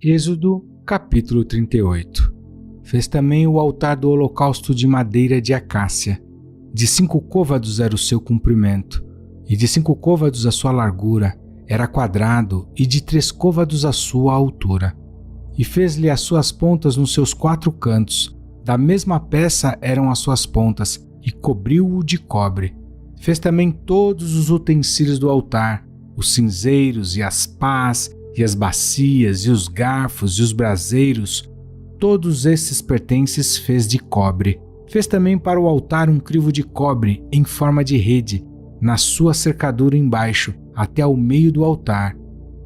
Êxodo, capítulo 38. Fez também o altar do holocausto de madeira de acácia. De 5 côvados era o seu comprimento, e de 5 côvados a sua largura, era quadrado, e de 3 côvados a sua altura. E fez-lhe as suas pontas nos seus 4 cantos, da mesma peça eram as suas pontas, e cobriu-o de cobre. Fez também todos os utensílios do altar, os cinzeiros e as pás, e as bacias, e os garfos, e os braseiros, todos esses pertences fez de cobre. Fez também para o altar um crivo de cobre em forma de rede, na sua cercadura embaixo, até ao meio do altar.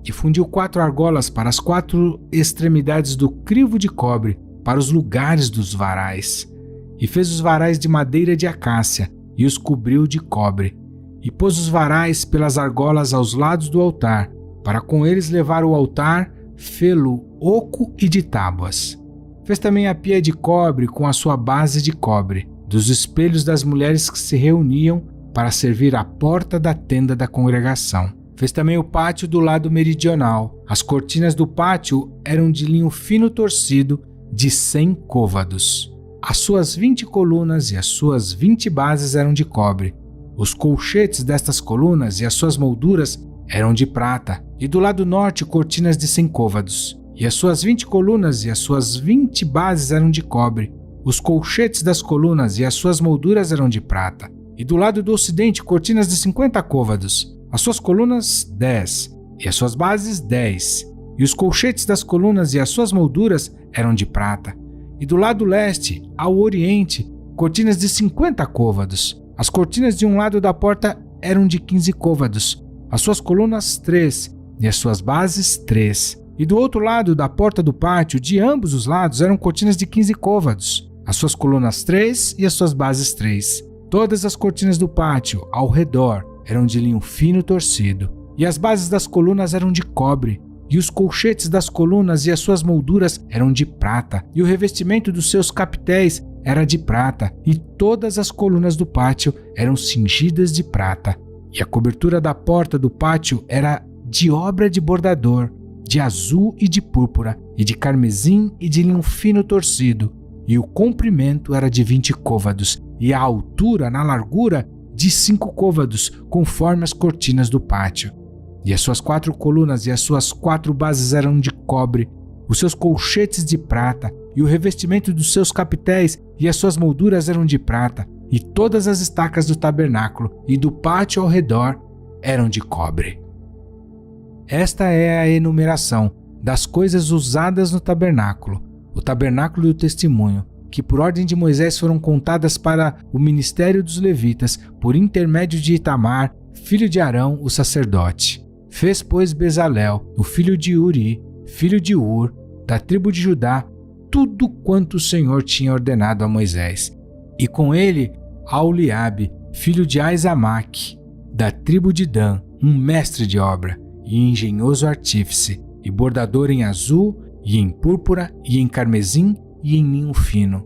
E fundiu 4 argolas para as 4 extremidades do crivo de cobre, para os lugares dos varais. E fez os varais de madeira de acácia, e os cobriu de cobre. E pôs os varais pelas argolas aos lados do altar, para com eles levar o altar, fê-lo oco e de tábuas. Fez também a pia de cobre com a sua base de cobre, dos espelhos das mulheres que se reuniam para servir à porta da tenda da congregação. Fez também o pátio do lado meridional. As cortinas do pátio eram de linho fino torcido, de 100 côvados. As suas 20 colunas e as suas 20 bases eram de cobre. Os colchetes destas colunas e as suas molduras eram de prata, e do lado norte cortinas de 100 côvados. E as suas 20 colunas e as suas 20 bases eram de cobre. Os colchetes das colunas e as suas molduras eram de prata. E do lado do ocidente cortinas de 50 côvados. As suas colunas 10, e as suas bases 10. E os colchetes das colunas e as suas molduras eram de prata. E do lado leste, ao oriente, cortinas de 50 côvados. As cortinas de um lado da porta eram de 15 côvados. As suas colunas 3, e as suas bases 3. E do outro lado da porta do pátio, de ambos os lados, eram cortinas de 15 côvados. As suas colunas 3 e as suas bases 3. Todas as cortinas do pátio, ao redor, eram de linho fino torcido. E as bases das colunas eram de cobre. E os colchetes das colunas e as suas molduras eram de prata. E o revestimento dos seus capitéis era de prata. E todas as colunas do pátio eram cingidas de prata. E a cobertura da porta do pátio era de obra de bordador, de azul e de púrpura, e de carmesim e de linho fino torcido. E o comprimento era de 20 côvados, e a altura na largura de 5 côvados, conforme as cortinas do pátio. E as suas 4 colunas e as suas 4 bases eram de cobre, os seus colchetes de prata, e o revestimento dos seus capitéis e as suas molduras eram de prata, e todas as estacas do tabernáculo e do pátio ao redor eram de cobre. Esta é a enumeração das coisas usadas no tabernáculo, o tabernáculo do testemunho, que por ordem de Moisés foram contadas para o ministério dos levitas, por intermédio de Itamar, filho de Arão, o sacerdote. Fez, pois, Bezalel, o filho de Uri, filho de Ur, da tribo de Judá, tudo quanto o Senhor tinha ordenado a Moisés. E com ele, Aholiabe, filho de Aizamaque, da tribo de Dan, um mestre de obra, e engenhoso artífice, e bordador em azul, e em púrpura, e em carmesim, e em linho fino.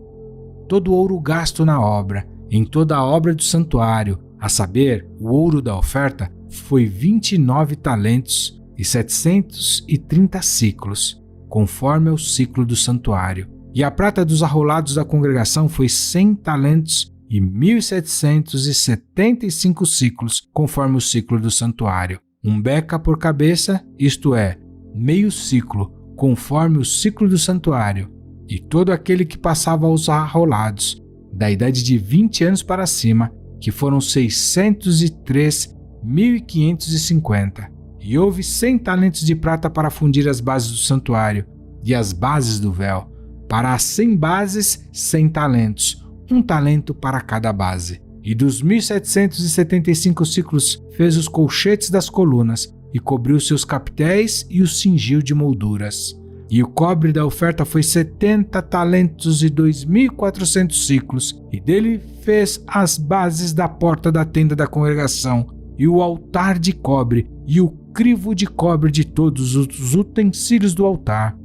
Todo o ouro gasto na obra, em toda a obra do santuário, a saber, o ouro da oferta, foi 29 talentos e 730 ciclos, conforme ao ciclo do santuário. E a prata dos arrolados da congregação foi 100 talentos e 1.775 ciclos, conforme o ciclo do santuário. Um beca por cabeça, isto é, meio ciclo, conforme o ciclo do santuário. E todo aquele que passava aos arrolados, da idade de 20 anos para cima, que foram 603.550. E houve 100 talentos de prata para fundir as bases do santuário e as bases do véu. Para as 100 bases, 100 talentos, 1 talento para cada base. E dos 1.775 ciclos fez os colchetes das colunas, e cobriu seus capitéis e os cingiu de molduras. E o cobre da oferta foi 70 talentos e 2.400 ciclos, e dele fez as bases da porta da tenda da congregação, e o altar de cobre, e o crivo de cobre de todos os utensílios do altar,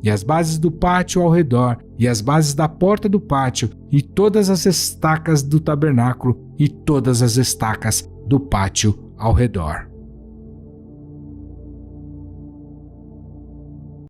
e as bases do pátio ao redor, e as bases da porta do pátio, e todas as estacas do tabernáculo, e todas as estacas do pátio ao redor.